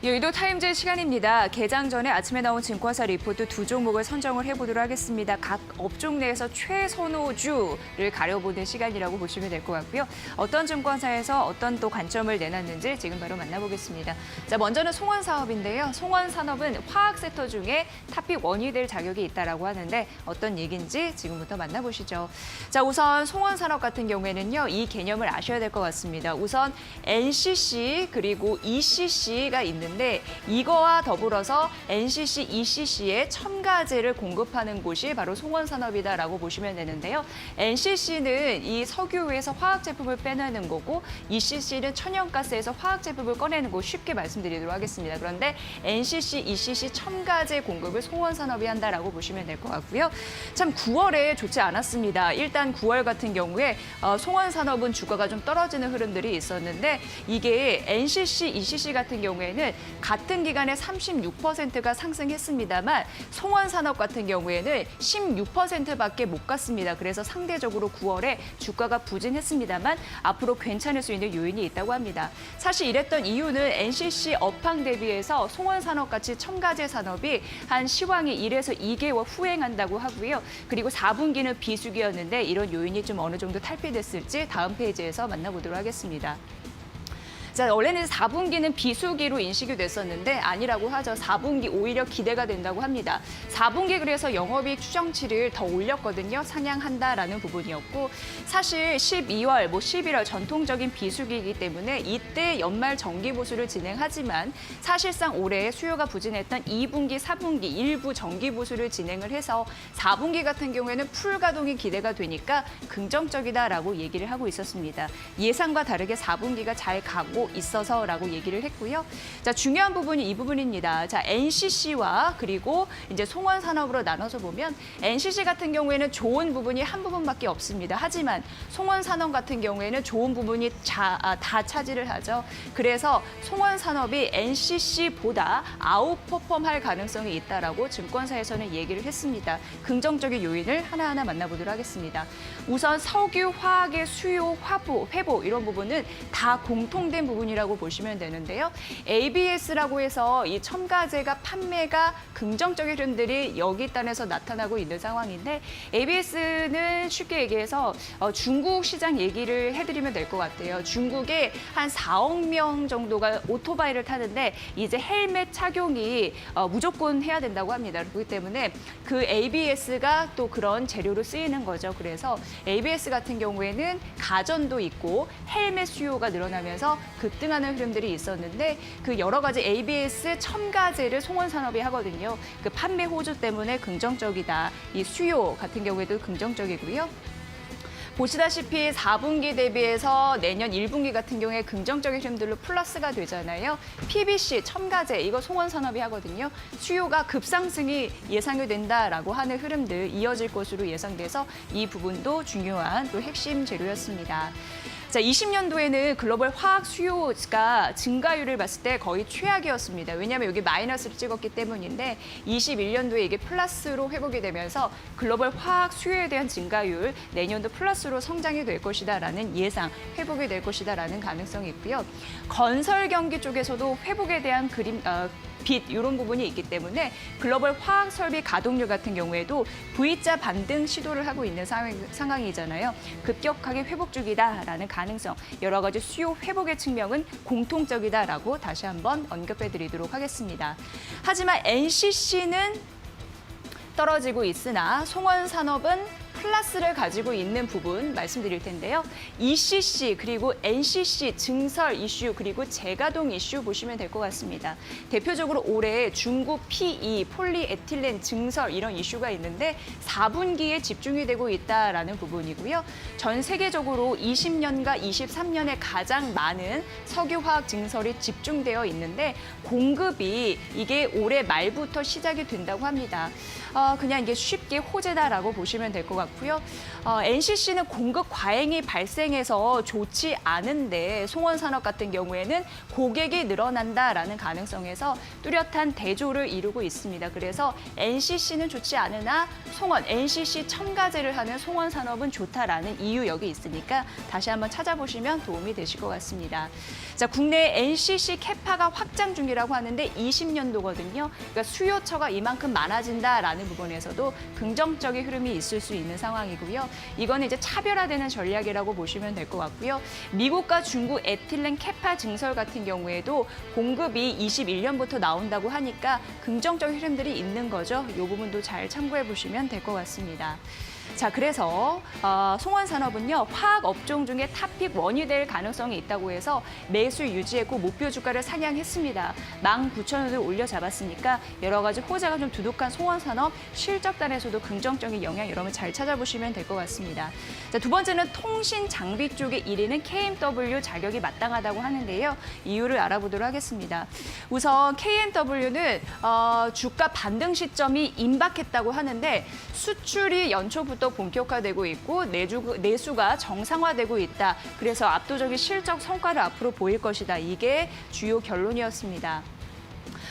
여의도 타임즈 시간입니다. 개장 전에 아침에 나온 증권사 리포트 두 종목을 선정을 해보도록 하겠습니다. 각 업종 내에서 최선호주를 가려보는 시간이라고 보시면 될 것 같고요. 어떤 증권사에서 어떤 또 관점을 내놨는지 지금 바로 만나보겠습니다. 자, 먼저는 송원사업인데요. 송원산업은 화학 섹터 중에 탑픽 원이 될 자격이 있다라고 하는데 어떤 얘기인지 지금부터 만나보시죠. 자, 우선 송원산업 같은 경우에는요. 이 개념을 아셔야 될 것 같습니다. 우선 NCC 그리고 ECC가 있는데 이거와 더불어서 NCC, ECC에 첨가제를 공급하는 곳이 바로 송원산업이다라고 보시면 되는데요. NCC는 이 석유에서 화학 제품을 빼내는 거고 ECC는 천연가스에서 화학 제품을 꺼내는 거 쉽게 말씀드리도록 하겠습니다. 그런데 NCC, ECC 첨가제 공급을 송원산업이 한다라고 보시면 될 것 같고요. 참 9월에 좋지 않았습니다. 일단 9월 같은 경우에 송원산업은 주가가 좀 떨어지는 흐름들이 있었는데 이게 NCC, ECC 같은 경우에는 같은 기간에 36%가 상승했습니다만 송원산업 같은 경우에는 16%밖에 못 갔습니다. 그래서 상대적으로 9월에 주가가 부진했습니다만 앞으로 괜찮을 수 있는 요인이 있다고 합니다. 사실 이랬던 이유는 NCC 업황 대비해서 송원산업같이 첨가제 산업이 한 시황이 1에서 2개월 후행한다고 하고요. 그리고 4분기는 비수기였는데 이런 요인이 좀 어느 정도 탈피됐을지 다음 페이지에서 만나보도록 하겠습니다. 자, 원래는 4분기는 비수기로 인식이 됐었는데 아니라고 하죠. 4분기 오히려 기대가 된다고 합니다. 4분기 그래서 영업이익 추정치를 더 올렸거든요. 상향한다라는 부분이었고 사실 12월, 11월 전통적인 비수기이기 때문에 이때 연말 정기 보수를 진행하지만 사실상 올해 수요가 부진했던 2분기, 4분기 일부 정기 보수를 진행을 해서 4분기 같은 경우에는 풀 가동이 기대가 되니까 긍정적이다라고 얘기를 하고 있었습니다. 예상과 다르게 4분기가 잘 가고 있어서라고 얘기를 했고요. 자, 중요한 부분이 이 부분입니다. 자, NCC와 그리고 이제 송원산업으로 나눠서 보면 NCC 같은 경우에는 좋은 부분이 한 부분밖에 없습니다. 하지만 송원산업 같은 경우에는 좋은 부분이 다 차지를 하죠. 그래서 송원산업이 NCC보다 아웃퍼폼할 가능성이 있다라고 증권사에서는 얘기를 했습니다. 긍정적인 요인을 하나하나 만나보도록 하겠습니다. 우선 석유, 화학의 수요, 회복 이런 부분은 다 공통된 부분이라고 보시면 되는데요. ABS라고 해서 이 첨가제가 판매가 긍정적인 흐름들이 여기 단에서 나타나고 있는 상황인데 ABS는 쉽게 얘기해서 중국 시장 얘기를 해드리면 될 것 같아요. 중국에 한 4억 명 정도가 오토바이를 타는데 이제 헬멧 착용이 무조건 해야 된다고 합니다. 그렇기 때문에 그 ABS가 또 그런 재료로 쓰이는 거죠. 그래서 ABS 같은 경우에는 가전도 있고 헬멧 수요가 늘어나면서 급등하는 흐름들이 있었는데 그 여러 가지 ABS 첨가제를 송원산업이 하거든요. 그 판매 호조 때문에 긍정적이다. 이 수요 같은 경우에도 긍정적이고요. 보시다시피 4분기 대비해서 내년 1분기 같은 경우에 긍정적인 흐름들로 플러스가 되잖아요. PVC, 첨가제, 이거 송원산업이 하거든요. 수요가 급상승이 예상이 된다라고 하는 흐름들 이어질 것으로 예상돼서 이 부분도 중요한 또 핵심 재료였습니다. 자, 20년도에는 글로벌 화학 수요가 증가율을 봤을 때 거의 최악이었습니다. 왜냐하면 여기 마이너스를 찍었기 때문인데 21년도에 이게 플러스로 회복이 되면서 글로벌 화학 수요에 대한 증가율 내년도 플러스로 성장이 될 것이다라는 예상, 회복이 될 것이다라는 가능성이 있고요. 건설 경기 쪽에서도 회복에 대한 빛 이런 부분이 있기 때문에 글로벌 화학 설비 가동률 같은 경우에도 V자 반등 시도를 하고 있는 상황이잖아요. 급격하게 회복 중이다라는 가능성, 여러 가지 수요 회복의 측면은 공통적이다라고 다시 한번 언급해드리도록 하겠습니다. 하지만 NCC는 떨어지고 있으나 송원산업은 플러스를 가지고 있는 부분 말씀드릴 텐데요. ECC 그리고 NCC 증설 이슈 그리고 재가동 이슈 보시면 될 것 같습니다. 대표적으로 올해 중국 PE, 폴리에틸렌 증설 이런 이슈가 있는데 4분기에 집중이 되고 있다라는 부분이고요. 전 세계적으로 20년과 23년에 가장 많은 석유화학 증설이 집중되어 있는데 공급이 이게 올해 말부터 시작이 된다고 합니다. 그냥 이게 쉽게 호재다라고 보시면 될 것 같고요. NCC는 공급 과잉이 발생해서 좋지 않은데 송원산업 같은 경우에는 고객이 늘어난다라는 가능성에서 뚜렷한 대조를 이루고 있습니다. 그래서 NCC는 좋지 않으나 NCC 첨가제를 하는 송원산업은 좋다라는 이유 여기 있으니까 다시 한번 찾아보시면 도움이 되실 것 같습니다. 자, 국내 NCC 캐파가 확장 중이라고 하는데 20년도거든요. 그러니까 수요처가 이만큼 많아진다라는 부분에서도 긍정적인 흐름이 있을 수 있는 상황이고요. 이거는 이제 차별화되는 전략이라고 보시면 될 것 같고요. 미국과 중국 에틸렌 캐파 증설 같은 경우에도 공급이 21년부터 나온다고 하니까 긍정적인 흐름들이 있는 거죠. 이 부분도 잘 참고해 보시면 될 것 같습니다. 자, 그래서 송원산업은요, 화학 업종 중에 탑픽 원이 될 가능성이 있다고 해서 매수 유지했고 목표 주가를 상향했습니다. 19,000원을 올려잡았으니까 여러 가지 호재가 좀 두둑한 송원산업 실적단에서도 긍정적인 영향 여러분 잘 찾아보시면 될 것 같습니다. 자, 두 번째는 통신 장비 쪽의 1위는 KMW 자격이 마땅하다고 하는데요. 이유를 알아보도록 하겠습니다. 우선 KMW는 주가 반등 시점이 임박했다고 하는데 수출이 연초부터 본격화되고 있고 내수가 정상화되고 있다. 그래서 압도적인 실적 성과를 앞으로 보일 것이다. 이게 주요 결론이었습니다.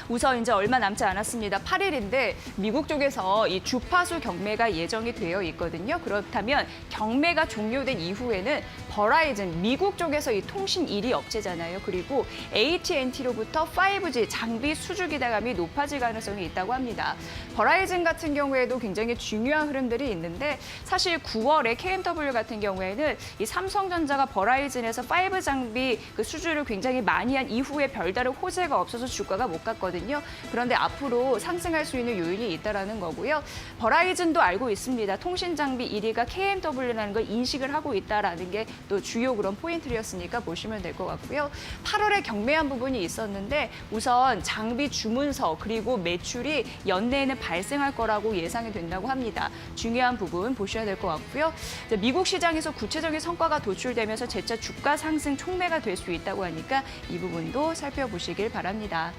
우선 이제 얼마 남지 않았습니다. 8일인데 미국 쪽에서 이 주파수 경매가 예정이 되어 있거든요. 그렇다면 경매가 종료된 이후에는 버라이즌, 미국 쪽에서 이 통신 1위 업체잖아요. 그리고 AT&T로부터 5G 장비 수주 기대감이 높아질 가능성이 있다고 합니다. 버라이즌 같은 경우에도 굉장히 중요한 흐름들이 있는데 사실 9월에 KMW 같은 경우에는 이 삼성전자가 버라이즌에서 5G 장비 그 수주를 굉장히 많이 한 이후에 별다른 호재가 없어서 주가가 못 갔거든요. 그런데 앞으로 상승할 수 있는 요인이 있다는 거고요. 버라이즌도 알고 있습니다. 통신 장비 1위가 KMW라는 걸 인식을 하고 있다는 게 또 주요 그런 포인트였으니까 보시면 될 것 같고요. 8월에 경매한 부분이 있었는데 우선 장비 주문서 그리고 매출이 연내에는 발생할 거라고 예상이 된다고 합니다. 중요한 부분 보셔야 될 것 같고요. 미국 시장에서 구체적인 성과가 도출되면서 재차 주가 상승 촉매가 될 수 있다고 하니까 이 부분도 살펴보시길 바랍니다.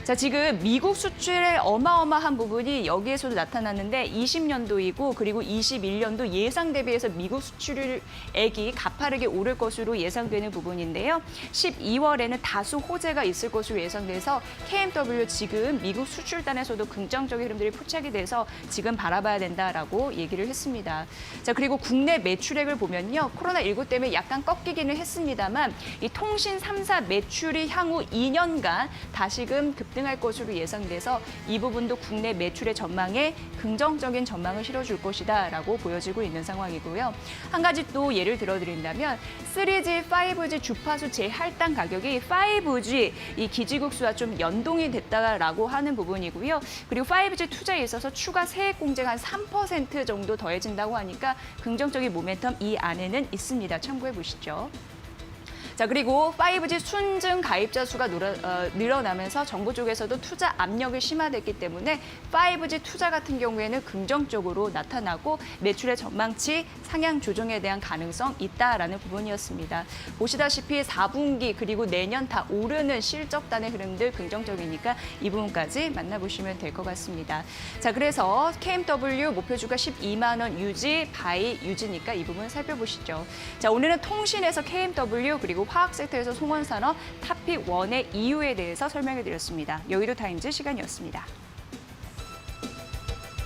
자, 지금 미국 수출의 어마어마한 부분이 여기에서도 나타났는데 20년도이고 그리고 21년도 예상 대비해서 미국 수출액이 가파르게 오를 것으로 예상되는 부분인데요. 12월에는 다수 호재가 있을 것으로 예상돼서 KMW 지금 미국 수출단에서도 긍정적인 흐름들이 포착이 돼서 지금 바라봐야 된다라고 얘기를 했습니다. 자, 그리고 국내 매출액을 보면요. 코로나19 때문에 약간 꺾이기는 했습니다만 이 통신 3사 매출이 향후 2년간 다시금 급등할 것으로 예상돼서 이 부분도 국내 매출의 전망에 긍정적인 전망을 실어줄 것이다라고 보여지고 있는 상황이고요. 한 가지 또 예를 들어드린다면 3G, 5G 주파수 재할당 가격이 5G 이 기지국수와 좀 연동이 됐다라고 하는 부분이고요. 그리고 5G 투자에 있어서 추가 세액 공제가 한 3% 정도 더해진다고 하니까 긍정적인 모멘텀 이 안에는 있습니다. 참고해 보시죠. 자, 그리고 5G 순증 가입자 수가 늘어나면서 정부 쪽에서도 투자 압력이 심화됐기 때문에 5G 투자 같은 경우에는 긍정적으로 나타나고 매출의 전망치 상향 조정에 대한 가능성 있다라는 부분이었습니다. 보시다시피 4분기 그리고 내년 다 오르는 실적단의 흐름들 긍정적이니까 이 부분까지 만나보시면 될 것 같습니다. 자, 그래서 KMW 목표주가 12만 원 유지, 바이 유지니까 이 부분 살펴보시죠. 자, 오늘은 통신에서 KMW 그리고 화학 섹터에서 송원산업 탑픽 1의 이유에 대해서 설명해 드렸습니다. 여의도 타임즈 시간이었습니다.